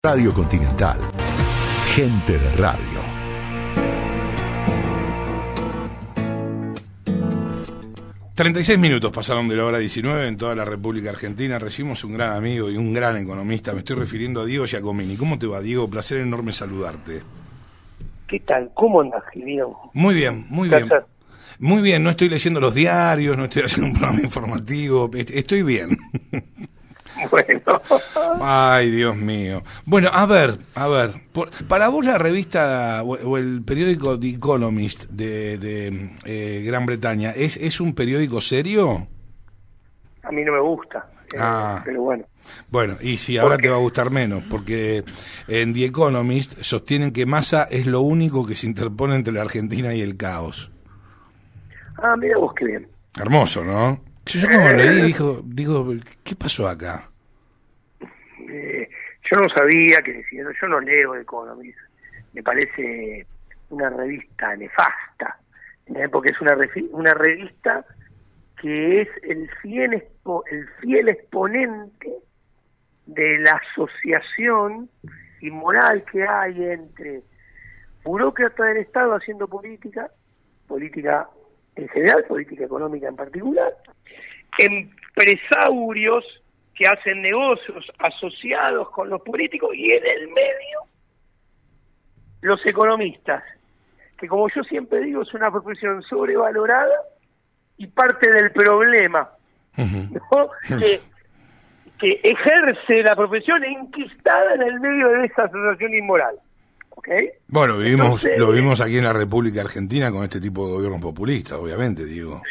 Radio Continental. Gente de radio. ...36 pasaron de la hora 19 en toda la República Argentina. Recibimos un gran amigo y un gran economista. Me estoy refiriendo a Diego Giacomini. ¿Cómo te va, Diego? Placer enorme saludarte. ¿Qué tal? ¿Cómo andas, Gideon? Muy bien, muy bien. Muy bien, no estoy leyendo los diarios, no estoy haciendo un programa informativo. Estoy bien. Bueno. Ay, Dios mío. Bueno, a ver, para vos la revista o el periódico The Economist de Gran Bretaña, ¿es un periódico serio? A mí no me gusta, pero bueno. Bueno, y sí, ahora te va a gustar menos, porque en The Economist sostienen que Massa es lo único que se interpone entre la Argentina y el caos. Ah, mira vos qué bien. Hermoso, ¿no? Yo como leí, digo, ¿qué pasó acá? Yo no sabía que decían, yo no leo Economist, me parece una revista nefasta, porque es una revista que es el fiel exponente de la asociación inmoral que hay entre burócratas del Estado haciendo política en general, política económica en particular, empresarios que hacen negocios asociados con los políticos y en el medio los economistas, que como yo siempre digo es una profesión sobrevalorada y parte del problema, ¿no? que ejerce la profesión enquistada en el medio de esa asociación inmoral. ¿Okay? Bueno, lo vimos aquí en la República Argentina con este tipo de gobierno populista, obviamente, digo.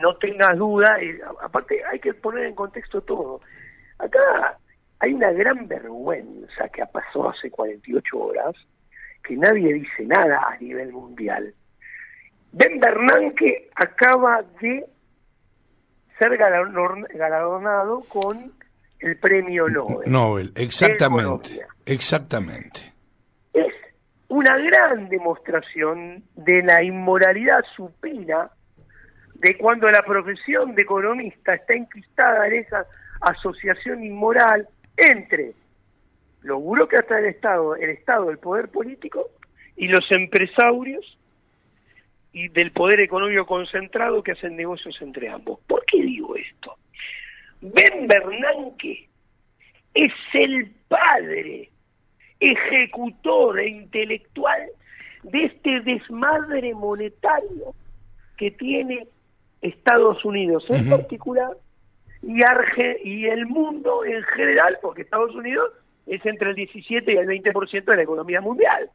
No tengas duda, aparte hay que poner en contexto todo. Acá hay una gran vergüenza que pasó hace 48 horas, que nadie dice nada a nivel mundial. Ben Bernanke acaba de ser galardonado con el premio Nobel. Exactamente. Es una gran demostración de la inmoralidad supina de cuando la profesión de economista está enquistada en esa asociación inmoral entre los burócratas del Estado, el poder político, y los empresarios y del poder económico concentrado que hacen negocios entre ambos. ¿Por qué digo esto? Ben Bernanke es el padre ejecutor e intelectual de este desmadre monetario que tiene Estados Unidos en particular y el mundo en general, porque Estados Unidos es entre el 17 y el 20% de la economía mundial.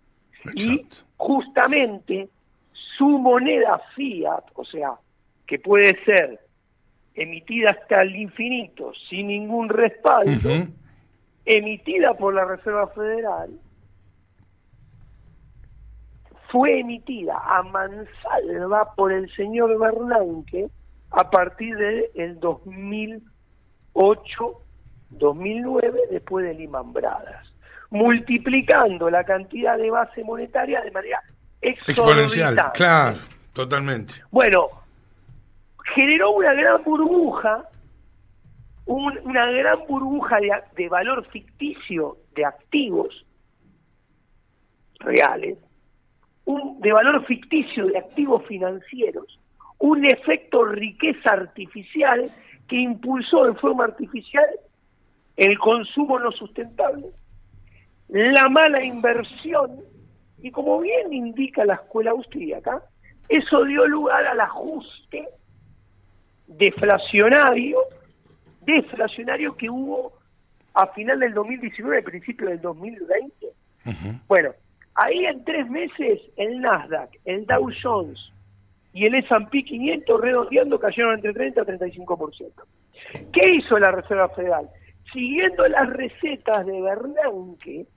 Exacto. Y justamente su moneda fiat, o sea, que puede ser emitida hasta el infinito sin ningún respaldo, emitida por la Reserva Federal, fue emitida a mansalva por el señor Bernanke a partir del 2008-2009, después de Lehman Brothers, multiplicando la cantidad de base monetaria de manera exponencial. Claro, totalmente. Bueno, generó una gran burbuja, de valor ficticio de activos reales, de valor ficticio de activos financieros, un efecto riqueza artificial que impulsó en forma artificial el consumo no sustentable, la mala inversión, y como bien indica la escuela austríaca, eso dio lugar al ajuste deflacionario que hubo a final del 2019, principio del 2020. Bueno, ahí en 3 meses el Nasdaq, el Dow Jones y el S&P 500 redondeando cayeron entre 30 y 35%. ¿Qué hizo la Reserva Federal? Siguiendo las recetas de Bernanke,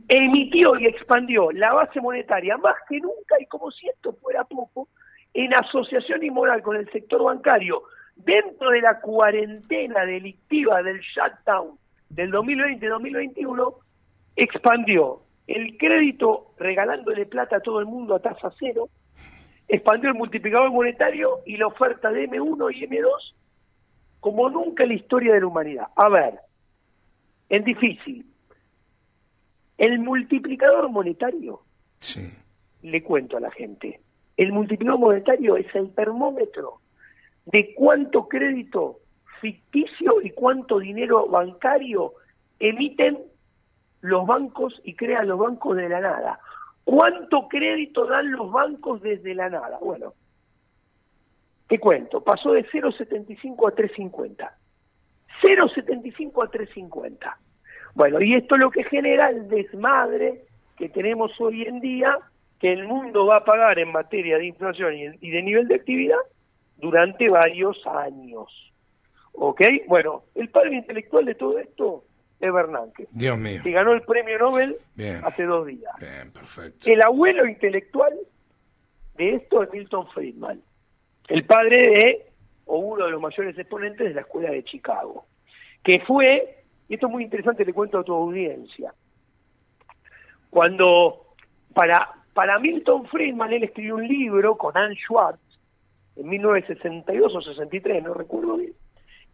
emitió y expandió la base monetaria más que nunca, y como si esto fuera poco, en asociación inmoral con el sector bancario, dentro de la cuarentena delictiva del shutdown del 2020-2021, expandió el crédito regalándole plata a todo el mundo a tasa cero, expandió el multiplicador monetario y la oferta de M1 y M2 como nunca en la historia de la humanidad. A ver, en difícil. El multiplicador monetario, Sí. le cuento a la gente, el multiplicador monetario es el termómetro de cuánto crédito ficticio y cuánto dinero bancario emiten los bancos y crean los bancos de la nada. ¿Cuánto crédito dan los bancos desde la nada? Bueno, te cuento, pasó de 0,75 a 3,50. 0,75 a 3,50. Bueno, y esto es lo que genera el desmadre que tenemos hoy en día, que el mundo va a pagar en materia de inflación y de nivel de actividad durante varios años. ¿Ok? Bueno, el padre intelectual de todo esto es Bernanke, Dios mío. que ganó el premio Nobel Bien. hace 2 días. Bien, perfecto. El abuelo intelectual de esto es Milton Friedman, el padre de, o uno de los mayores exponentes de la escuela de Chicago, que fue, y esto es muy interesante, le cuento a tu audiencia, cuando para Milton Friedman él escribió un libro con Ann Schwartz en 1962 o 63, no recuerdo bien,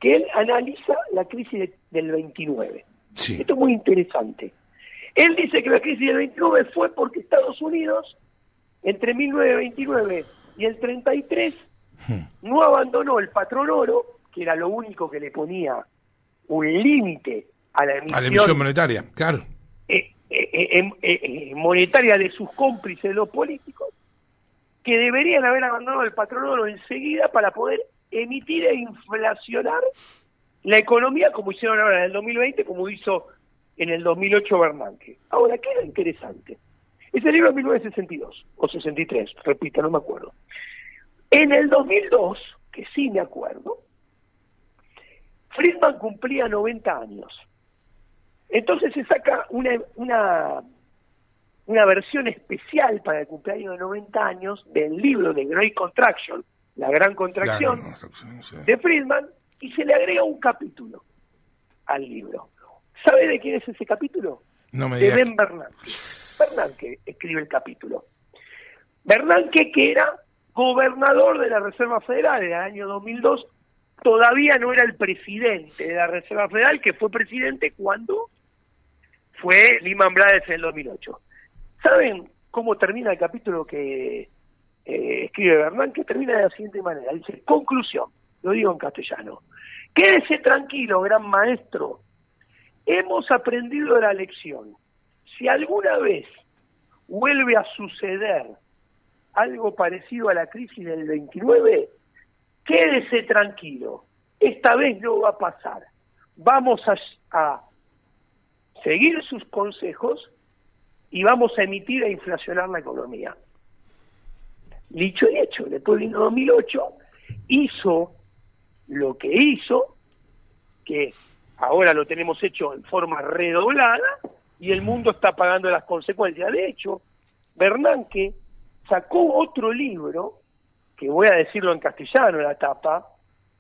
que él analiza la crisis del 29. Sí. Esto es muy interesante. Él dice que la crisis del 29 fue porque Estados Unidos, entre 1929 y el 33, no abandonó el patrón oro, que era lo único que le ponía un límite a la A la emisión monetaria, claro. Monetaria de sus cómplices, los políticos, que deberían haber abandonado el patrón oro enseguida para poder emitir e inflacionar la economía como hicieron ahora en el 2020, como hizo en el 2008 Bernanke. Ahora, ¿qué era interesante? Ese libro es 1962 o 63, repito, no me acuerdo. En el 2002, que sí me acuerdo, Friedman cumplía 90 años. Entonces se saca una versión especial para el cumpleaños de 90 años del libro de Great Contraction, la gran contracción, Sí. de Friedman, y se le agrega un capítulo al libro. ¿Sabe de quién es ese capítulo? No me De digas. Ben Bernanke. Bernanke escribe el capítulo. Bernanke, que era gobernador de la Reserva Federal en el año 2002, todavía no era el presidente de la Reserva Federal, que fue presidente cuando fue Lehman Brothers en el 2008. ¿Saben cómo termina el capítulo que escribe Bernanke? Termina de la siguiente manera. Dice, conclusión, lo digo en castellano. Quédese tranquilo, gran maestro. Hemos aprendido la lección. Si alguna vez vuelve a suceder algo parecido a la crisis del 29, quédese tranquilo. Esta vez no va a pasar. Vamos a seguir sus consejos y vamos a emitir e inflacionar la economía. Dicho y hecho, después vino 2008, hizo lo que hizo, que ahora lo tenemos hecho en forma redoblada, y el mundo está pagando las consecuencias. De hecho, Bernanke sacó otro libro, que voy a decirlo en castellano, la tapa,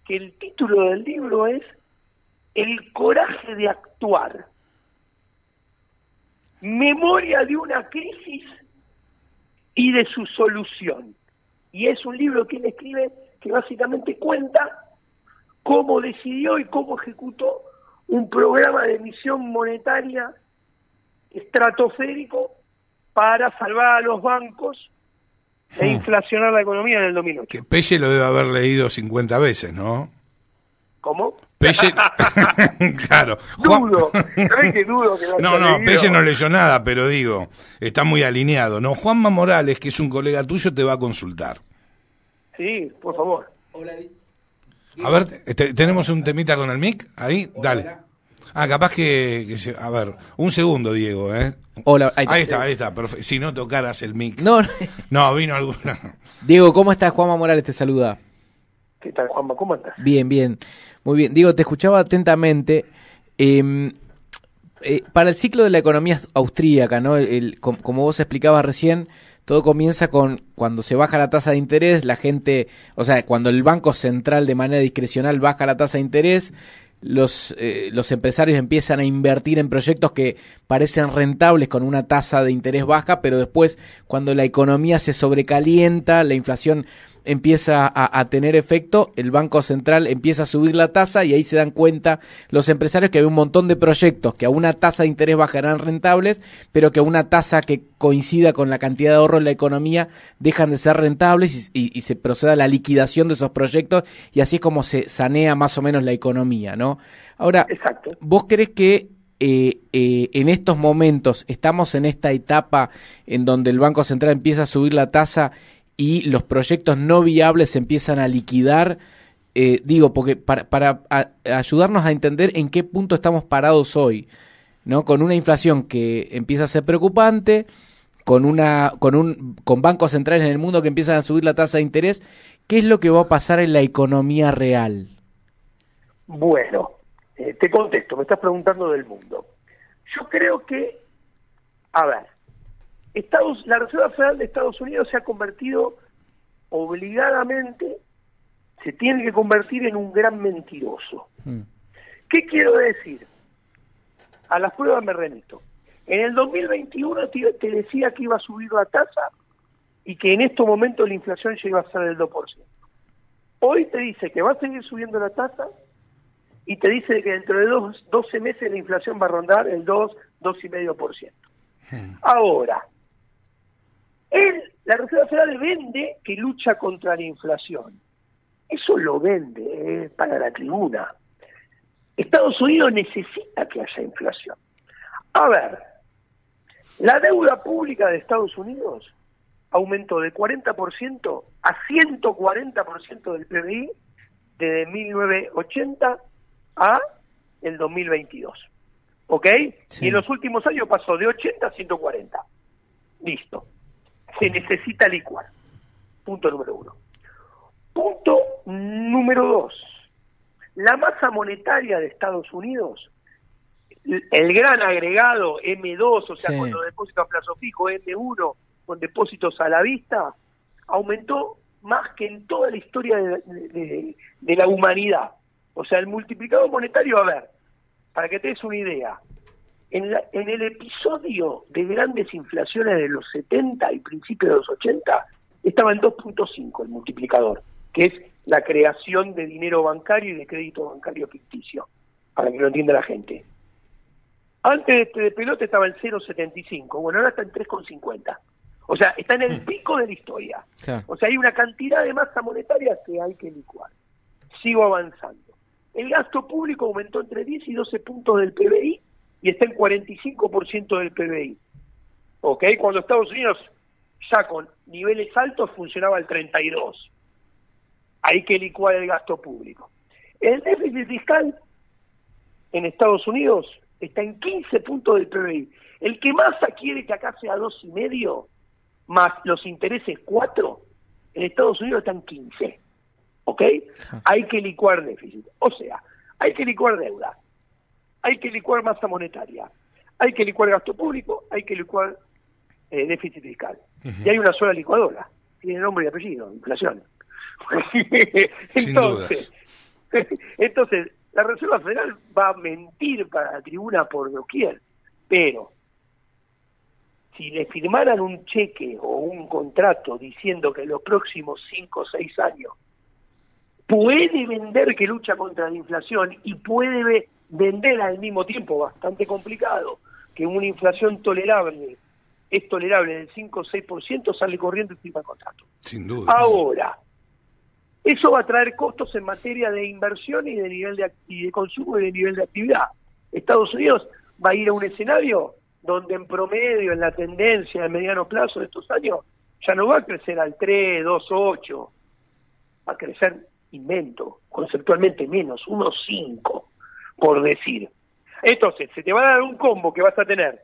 que el título del libro es El coraje de actuar. Memoria de una crisis y de su solución. Y es un libro que él escribe que básicamente cuenta cómo decidió y cómo ejecutó un programa de emisión monetaria estratosférico para salvar a los bancos e inflacionar la economía en el 2008. Que Pelle lo debe haber leído 50 veces, ¿no? ¿Cómo? Pelle, claro. Dudo, ¿sabés que dudo que lo haya No, leído? Pelle no leyó nada, pero digo, está muy alineado, ¿no? Juanma Morales, que es un colega tuyo, te va a consultar. Sí, por favor. Hola, A ver, ¿tenemos un temita con el mic? Ahí, dale. Hola. Ah, capaz a ver, un segundo, Diego, ¿eh? Hola, Ahí está, perfecto. Si no tocaras el mic. No, No, vino alguna. Diego, ¿cómo estás? Juanma Morales te saluda. ¿Qué tal, Juanma? ¿Cómo andas? Bien, bien. Muy bien. Diego, te escuchaba atentamente. Para el ciclo de la economía austríaca, ¿no? Como vos explicabas recién, todo comienza con cuando se baja la tasa de interés, la gente, o sea, cuando el Banco Central de manera discrecional baja la tasa de interés, los empresarios empiezan a invertir en proyectos que parecen rentables con una tasa de interés baja, pero después, cuando la economía se sobrecalienta, la inflación empieza a tener efecto, el Banco Central empieza a subir la tasa y ahí se dan cuenta los empresarios que hay un montón de proyectos que a una tasa de interés bajarán rentables, pero que a una tasa que coincida con la cantidad de ahorro en la economía dejan de ser rentables y se procede a la liquidación de esos proyectos y así es como se sanea más o menos la economía, ¿no? Ahora, Exacto. ¿vos crees que en estos momentos estamos en esta etapa en donde el Banco Central empieza a subir la tasa y los proyectos no viables se empiezan a liquidar? Digo, porque para ayudarnos a entender en qué punto estamos parados hoy, ¿no? Con una inflación que empieza a ser preocupante, con bancos centrales en el mundo que empiezan a subir la tasa de interés, ¿qué es lo que va a pasar en la economía real? Bueno, te contesto, me estás preguntando del mundo. Yo creo que, a ver, la Reserva Federal de Estados Unidos se ha convertido obligadamente, se tiene que convertir en un gran mentiroso. ¿Qué quiero decir? A las pruebas me remito. En el 2021 te decía que iba a subir la tasa y que en estos momentos la inflación ya iba a ser del 2%. Hoy te dice que va a seguir subiendo la tasa y te dice que dentro de 12 meses la inflación va a rondar el 2,5%. Ahora, la Reserva Federal vende que lucha contra la inflación. Eso lo vende para la tribuna. Estados Unidos necesita que haya inflación. A ver, la deuda pública de Estados Unidos aumentó de 40% a 140% del PBI desde 1980 a el 2022. ¿Ok? Sí. Y en los últimos años pasó de 80 a 140. Listo. Se necesita licuar. Punto número 1. Punto número 2. La masa monetaria de Estados Unidos, el gran agregado M2, o sea, sí, con los depósitos a plazo fijo, M1, con depósitos a la vista, aumentó más que en toda la historia de la humanidad. O sea, el multiplicador monetario, a ver, para que te des una idea, en el episodio de grandes inflaciones de los 70 y principios de los 80, estaba en 2.5 el multiplicador, que es la creación de dinero bancario y de crédito bancario ficticio, para que lo entienda la gente. Antes de pelote estaba en 0.75, bueno, ahora está en 3.50. O sea, está en el pico de la historia. Claro. O sea, hay una cantidad de masa monetaria que hay que licuar. Sigo avanzando. El gasto público aumentó entre 10 y 12 puntos del PBI y está en 45% del PBI. ¿Ok? Cuando Estados Unidos ya con niveles altos funcionaba al 32%. Hay que licuar el gasto público. El déficit fiscal en Estados Unidos está en 15 puntos del PBI. El que Massa quiere que acá sea 2,5 más los intereses 4, en Estados Unidos están 15. ¿Ok? Hay que licuar déficit. O sea, hay que licuar deuda, hay que licuar masa monetaria, hay que licuar gasto público, hay que licuar déficit fiscal. Y hay una sola licuadora, tiene nombre y apellido, inflación. Entonces, la Reserva Federal va a mentir para la tribuna por doquier, pero si le firmaran un cheque o un contrato diciendo que en los próximos 5 o 6 años puede vender que lucha contra la inflación y puede vender al mismo tiempo, bastante complicado, que una inflación tolerable es tolerable del 5 o 6%, sale corriendo y firma el contrato. Sin duda. Ahora, eso va a traer costos en materia de inversión y de nivel de consumo y de nivel de actividad. Estados Unidos va a ir a un escenario donde en promedio, en la tendencia de mediano plazo de estos años, ya no va a crecer al 3, 2, 8, va a crecer invento, conceptualmente menos, 1,5, por decir. Entonces, se te va a dar un combo que vas a tener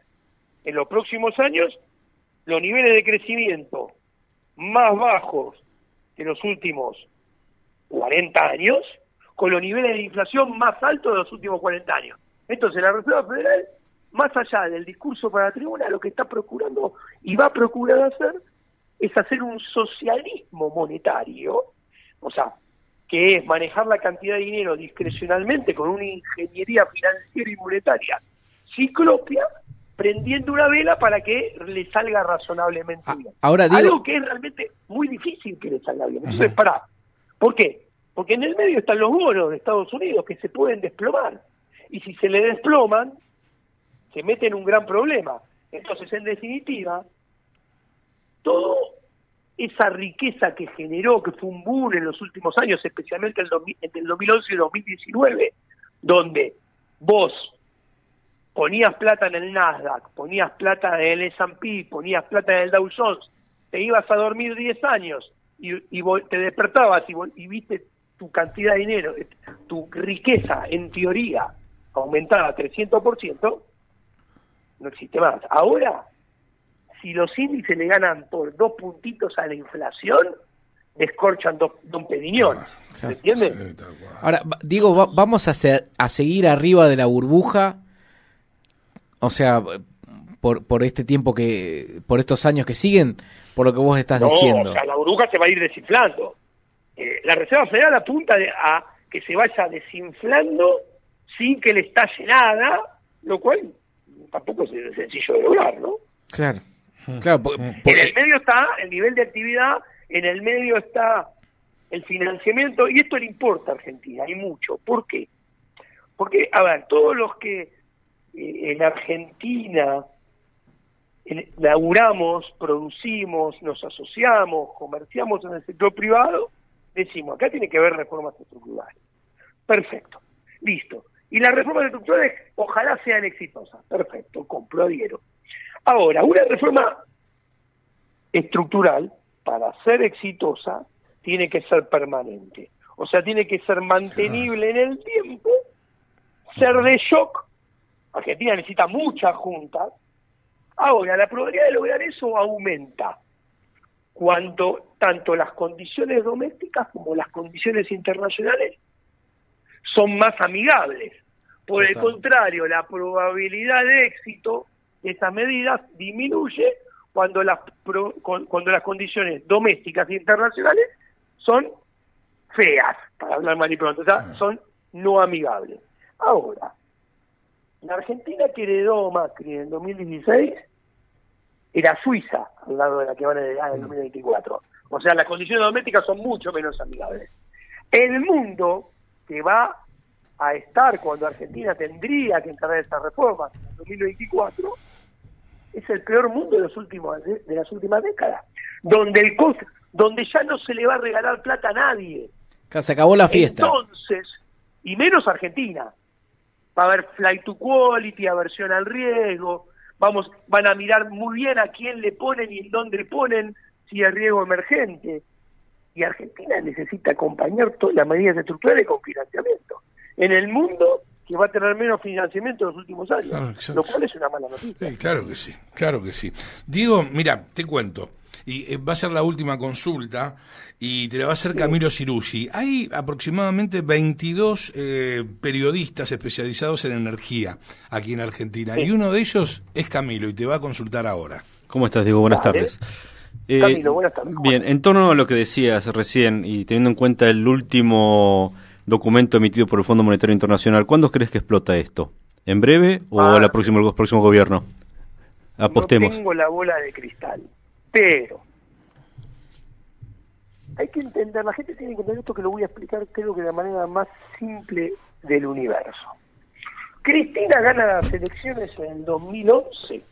en los próximos años los niveles de crecimiento más bajos de los últimos 40 años, con los niveles de inflación más altos de los últimos 40 años. Entonces, la Reserva Federal, más allá del discurso para la tribuna, lo que está procurando y va a procurar hacer es hacer un socialismo monetario, o sea, que es manejar la cantidad de dinero discrecionalmente con una ingeniería financiera y monetaria ciclópea, prendiendo una vela para que le salga razonablemente bien. Ahora digo... Algo que es realmente muy difícil que le salga bien. Entonces, pará. ¿Por qué? Porque en el medio están los bonos de Estados Unidos que se pueden desplomar. Y si se le desploman, se mete en un gran problema. Entonces, en definitiva, toda esa riqueza que generó, que fue un boom en los últimos años, especialmente entre el 2011 y 2019, donde vos ponías plata en el Nasdaq, ponías plata en el S&P, ponías plata en el Dow Jones, te ibas a dormir 10 años y te despertabas y viste tu cantidad de dinero, tu riqueza, en teoría, aumentada 300%, no existe más. Ahora, si los índices le ganan por 2 puntitos a la inflación, descorchan Don Pediñón. ¿Se entiende? Ahora, digo, vamos a seguir arriba de la burbuja, o sea, por este tiempo por estos años que siguen, por lo que vos estás diciendo. O sea, la burbuja se va a ir desinflando. La Reserva Federal apunta a que se vaya desinflando sin que le estalle nada, lo cual tampoco es sencillo de lograr, ¿no? Claro. En el medio está el nivel de actividad, en el medio está el financiamiento, y esto le importa a Argentina, y mucho. ¿Por qué? Porque, a ver, todos los que en Argentina laburamos, producimos, nos asociamos, comerciamos en el sector privado, decimos, acá tiene que haber reformas estructurales. Perfecto, listo. Y las reformas estructurales ojalá sean exitosas. Perfecto, compro, adhiero. Ahora, una reforma estructural, para ser exitosa, tiene que ser permanente. O sea, tiene que ser mantenible en el tiempo, ser de shock. Argentina necesita muchas juntas. Ahora, la probabilidad de lograr eso aumenta cuando tanto las condiciones domésticas como las condiciones internacionales son más amigables. Por el contrario, la probabilidad de éxito de esas medidas disminuye cuando las condiciones domésticas e internacionales son feas, para hablar mal y pronto, o sea, son no amigables. Ahora, la Argentina que heredó Macri en 2016 era Suiza, al lado de la que van a heredar en 2024. O sea, las condiciones domésticas son mucho menos amigables. El mundo que va a estar cuando Argentina tendría que encargar esas reformas en 2024 es el peor mundo de las últimas décadas, donde ya no se le va a regalar plata a nadie. Se acabó la fiesta. Entonces, y menos Argentina, va a haber flight to quality, aversión al riesgo, van a mirar muy bien a quién le ponen y en dónde le ponen, si es riesgo emergente. Y Argentina necesita acompañar todas las medidas estructurales con financiamiento. En el mundo que va a tener menos financiamiento en los últimos años, lo cual es una mala noticia. Sí, claro que sí. Diego, mira, te cuento, y va a ser la última consulta, y te la va a hacer Camilo Cirusi. Hay aproximadamente 22 periodistas especializados en energía aquí en Argentina, y uno de ellos es Camilo, y te va a consultar ahora. ¿Cómo estás, Diego? Buenas tardes. Camilo, buenas tardes. Bien, en torno a lo que decías recién, y teniendo en cuenta el último documento emitido por el Fondo Monetario Internacional, ¿cuándo crees que explota esto? ¿En breve o el próximo gobierno? Apostemos. No tengo la bola de cristal, pero hay que entender, la gente tiene que entender esto, que lo voy a explicar creo que de la manera más simple del universo. Cristina gana las elecciones en el 2011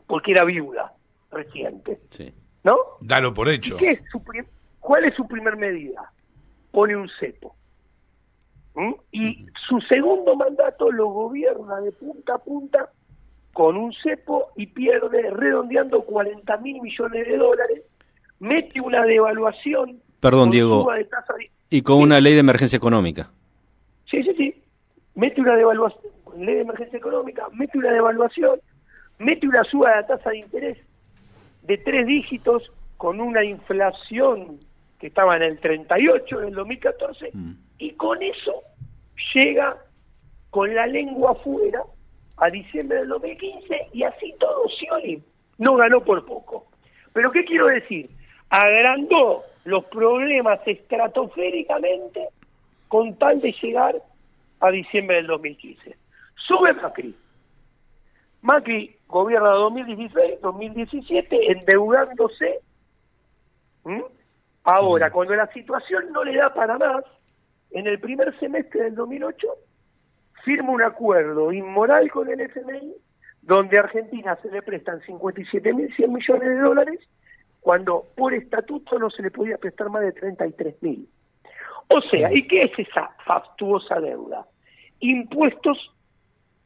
porque era viuda reciente, Sí. ¿no? Dalo por hecho. ¿Cuál es su primer medida? Pone un cepo. Y su segundo mandato lo gobierna de punta a punta con un cepo y pierde, redondeando, 40.000 millones de dólares, mete una devaluación. Perdón, Diego, y con una ley de emergencia económica. Sí. Mete una devaluación, ley de emergencia económica, mete una devaluación, mete una suba de la tasa de interés de 3 dígitos con una inflación que estaba en el 38 en el 2014, y con eso llega con la lengua afuera a diciembre del 2015, y así todo Scioli no ganó por poco. Pero ¿qué quiero decir? Agrandó los problemas estratosféricamente con tal de llegar a diciembre del 2015. Sube Macri, Macri gobierna 2016, 2017, endeudándose. Ahora, cuando la situación no le da para más, en el primer semestre del 2008, firma un acuerdo inmoral con el FMI, donde a Argentina se le prestan 57.100 millones de dólares, cuando por estatuto no se le podía prestar más de 33.000. O sea, ¿y qué es esa fastuosa deuda? Impuestos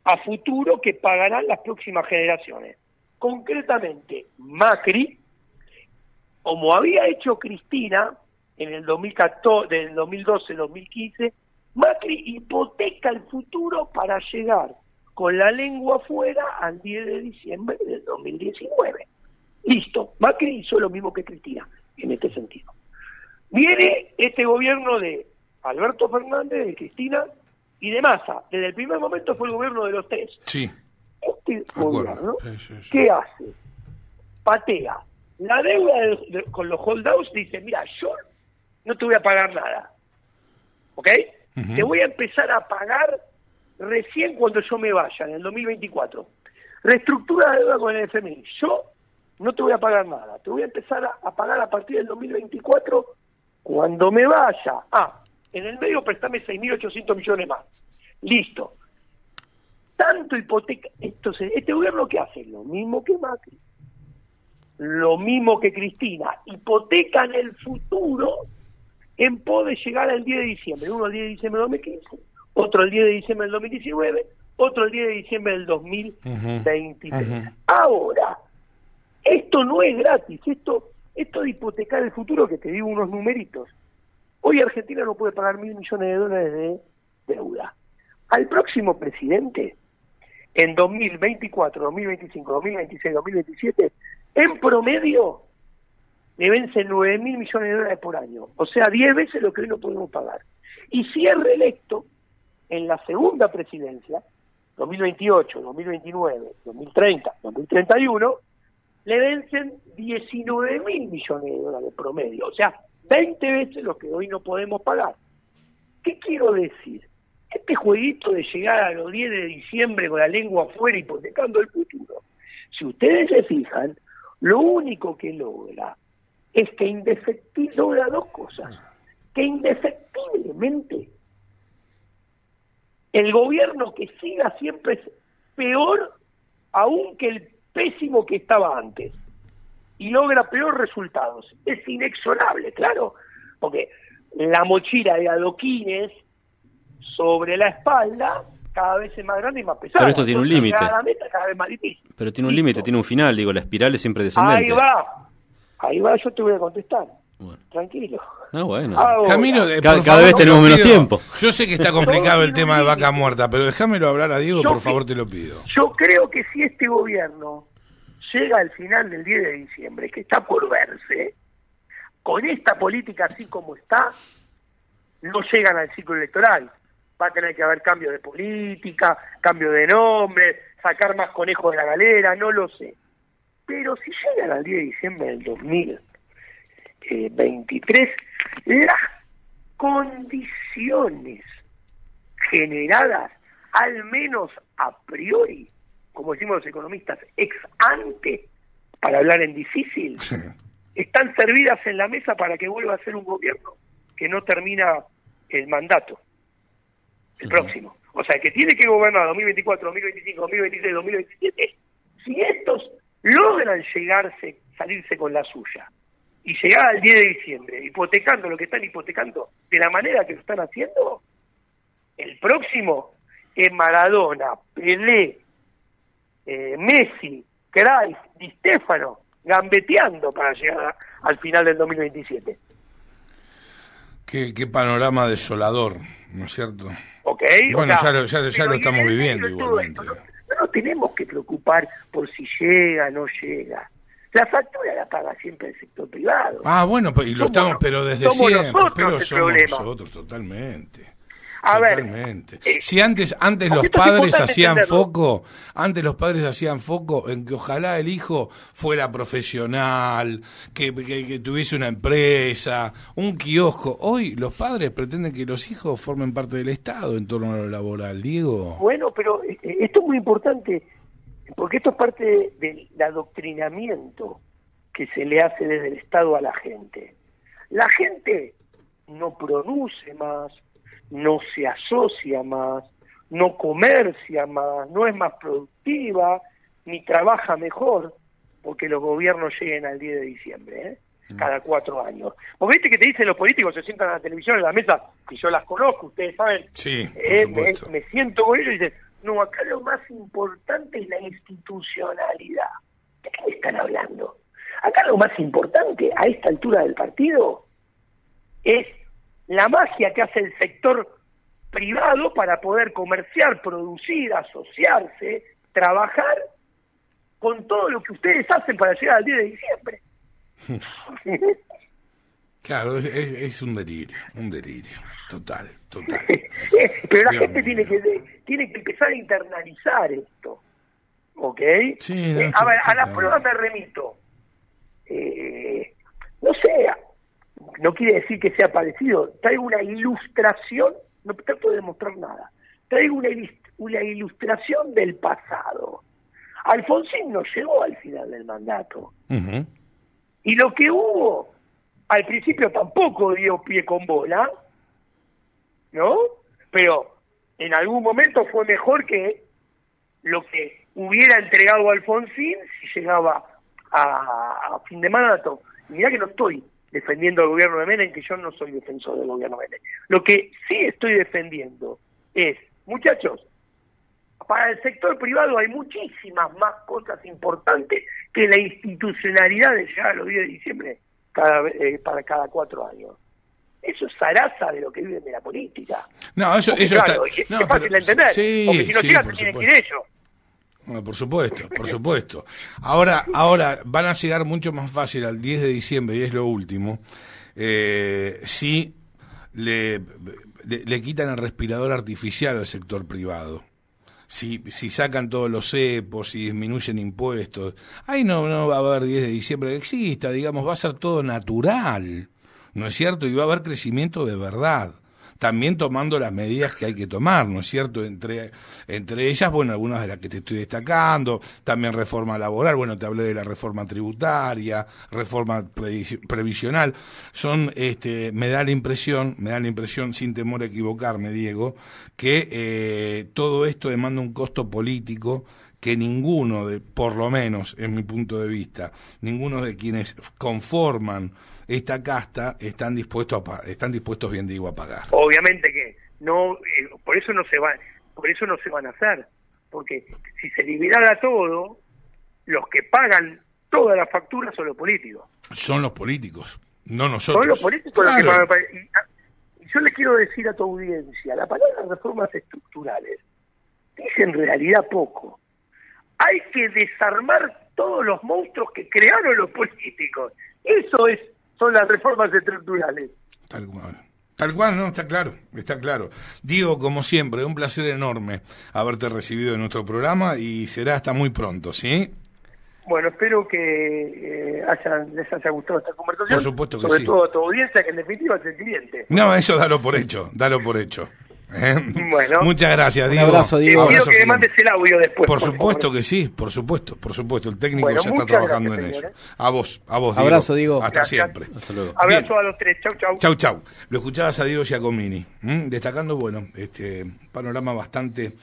a futuro que pagarán las próximas generaciones. Concretamente, Macri, como había hecho Cristina en el 2014, del 2012-2015, Macri hipoteca el futuro para llegar con la lengua afuera al 10 de diciembre del 2019. Listo, Macri hizo lo mismo que Cristina en este sentido. Viene este gobierno de Alberto Fernández, de Cristina y de Massa. Desde el primer momento fue el gobierno de los tres. Sí. Este gobierno, sí. ¿Qué hace? Patea la deuda con los holdouts, dice, mira, yo no te voy a pagar nada, ¿ok? Uh-huh. Te voy a empezar a pagar recién cuando yo me vaya, en el 2024. Reestructura la deuda con el FMI. Yo no te voy a pagar nada. Te voy a empezar a pagar a partir del 2024 cuando me vaya. En el medio préstame 6.800 millones más. Listo. Tanto hipoteca. Entonces, ¿este gobierno qué hace? Lo mismo que Macri. Lo mismo que Cristina. Hipotecan el futuro en pos de llegar al 10 de diciembre. Uno al 10 de diciembre del 2015, otro al 10 de diciembre del 2019, otro al 10 de diciembre del 2023. Uh-huh. Ahora, esto no es gratis. Esto de hipotecar el futuro, que te digo unos numeritos. Hoy Argentina no puede pagar $1.000 millones de dólares de deuda. Al próximo presidente, en 2024, 2025, 2026, 2027, en promedio le vencen 9.000 millones de dólares por año. O sea, 10 veces lo que hoy no podemos pagar. Y si es reelecto en la segunda presidencia, 2028, 2029, 2030, 2031, le vencen 19.000 millones de dólares promedio. O sea, 20 veces lo que hoy no podemos pagar. ¿Qué quiero decir? Este jueguito de llegar a los 10 de diciembre con la lengua afuera hipotecando el futuro, si ustedes se fijan, lo único que logra es que logra dos cosas. Que indefectiblemente el gobierno que siga siempre es peor aún que el pésimo que estaba antes. Y logra peor resultados. Es inexorable, claro, porque la mochila de adoquines sobre la espalda cada vez es más grande y más pesada. Pero esto tiene un límite. Cada vez más difícil. Pero tiene un límite, tiene un final, digo, la espiral es siempre descendente. Ahí va, yo te voy a contestar. Bueno. Tranquilo. Bueno. Camilo, cada vez tenemos menos tiempo. Yo sé que está complicado el tema de Vaca Muerta, pero déjamelo hablar a Diego, por favor, te lo pido. Yo creo que si este gobierno llega al final del 10 de diciembre, que está por verse, con esta política así como está, no llegan al ciclo electoral. Va a tener que haber cambio de política, cambio de nombre, sacar más conejos de la galera, no lo sé. Pero si llegan al 10 de diciembre del 2023, las condiciones generadas, al menos a priori, como decimos los economistas, ex ante, para hablar en difícil, están servidas en la mesa para que vuelva a ser un gobierno que no termina el mandato, el próximo. O sea, que tiene que gobernar 2024, 2025, 2026, 2027. Si estos logran salirse con la suya y llegar al 10 de diciembre hipotecando lo que están hipotecando de la manera que lo están haciendo, el próximo es Maradona, Pelé, Messi, Cruyff, Di Stéfano gambeteando para llegar al final del 2027. Qué panorama desolador, ¿no es cierto? Okay, bueno, ya lo estamos viviendo igualmente. No nos tenemos que preocupar por si llega o no llega. La factura la paga siempre el sector privado. Bueno, pues, y lo estamos, pero desde siempre. Pero somos nosotros, totalmente. Totalmente. Si antes los padres hacían foco, en que ojalá el hijo fuera profesional, que tuviese una empresa, un kiosco. Hoy los padres pretenden que los hijos formen parte del Estado en torno a lo laboral, Diego. Bueno, pero esto es muy importante. porque esto es parte del adoctrinamiento que se le hace desde el Estado a la gente. La gente no produce más, no se asocia más, no comercia más, no es más productiva, ni trabaja mejor, porque los gobiernos lleguen al 10 de diciembre, cada 4 años. Porque viste que te dicen los políticos, se sientan a la televisión, en la mesa, que yo las conozco, ustedes saben, sí, por supuesto. me siento con ellos y dicen, no, acá lo más importante es la institucionalidad. ¿De qué me están hablando? Acá lo más importante, a esta altura del partido, es la magia que hace el sector privado para poder comerciar, producir, asociarse, trabajar con todo lo que ustedes hacen para llegar al 10 de diciembre. Claro, es un delirio, total. Pero la gente tiene que empezar a internalizar esto, ¿ok? Sí, no, a ver, a las pruebas me remito. No sé, no quiere decir que sea parecido. Traigo una ilustración, no trato de demostrar nada. Traigo una ilustración del pasado. Alfonsín no llegó al final del mandato. Uh-huh. Y lo que hubo al principio tampoco dio pie con bola, ¿no? Pero en algún momento fue mejor que lo que hubiera entregado Alfonsín si llegaba a fin de mandato. Y mirá que no estoy defendiendo al gobierno de Menem, que yo no soy defensor del gobierno de Menem. Lo que sí estoy defendiendo es, muchachos, para el sector privado hay muchísimas más cosas importantes que la institucionalidad de llegar a los 10 de diciembre para cada 4 años. Eso es zaraza de lo que viven de la política. No, eso claro, está... es fácil de entender, sí, porque si no sí, llegan por tienen que supuesto. ir ellos. Bueno, por supuesto. Ahora van a llegar mucho más fácil al 10 de diciembre, y es lo último, si le quitan el respirador artificial al sector privado. Si sacan todos los cepos, si disminuyen impuestos, ahí no va a haber 10 de diciembre que exista, digamos, va a ser todo natural, ¿no es cierto? Y va a haber crecimiento de verdad, también tomando las medidas que hay que tomar, ¿no es cierto? Entre ellas, bueno, algunas de las que te estoy destacando, también reforma laboral, bueno, te hablé de la reforma tributaria, reforma previsional, me da la impresión, sin temor a equivocarme, Diego, que todo esto demanda un costo político que ninguno por lo menos, en mi punto de vista, ninguno de quienes conforman esta casta están dispuestos bien digo a pagar. Obviamente que no, por eso no se van a hacer, porque si se liberara todo, los que pagan todas las facturas son los políticos. Son los políticos, no nosotros. Son los políticos, claro, los que pagan. Y yo le quiero decir a tu audiencia, la palabra reformas estructurales dice en realidad poco. Hay que desarmar todos los monstruos que crearon los políticos. Son las reformas estructurales. Tal cual, no, está claro. Diego, como siempre, un placer enorme haberte recibido en nuestro programa y será hasta muy pronto, ¿sí? Bueno, espero que les haya gustado esta conversación. Por supuesto que sobre sí. Sobre todo a tu audiencia, que en definitiva es el cliente. No, eso dalo por hecho. Bueno, muchas gracias, Diego. Un abrazo, Diego. Quiero que me mandes el audio después. Por supuesto que sí, por supuesto. El técnico ya está trabajando en eso. A vos, Diego. Abrazo, Diego. Hasta Gracias. siempre. Hasta luego. Abrazo a los tres. Chau. Lo escuchabas a Diego Giacomini, destacando, bueno, panorama bastante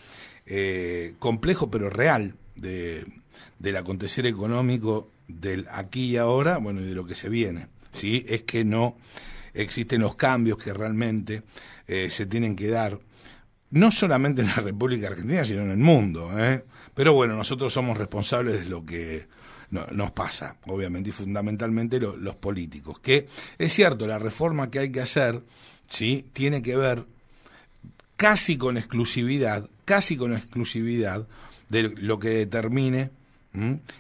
complejo pero real del acontecer económico del aquí y ahora, bueno, y de lo que se viene. ¿Sí? Es que no existen los cambios que realmente se tienen que dar, no solamente en la República Argentina, sino en el mundo. Pero bueno, nosotros somos responsables de lo que nos pasa, obviamente, y fundamentalmente los políticos. Que es cierto, la reforma que hay que hacer, ¿sí?, tiene que ver casi con exclusividad de lo que determine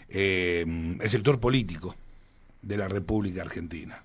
el sector político de la República Argentina.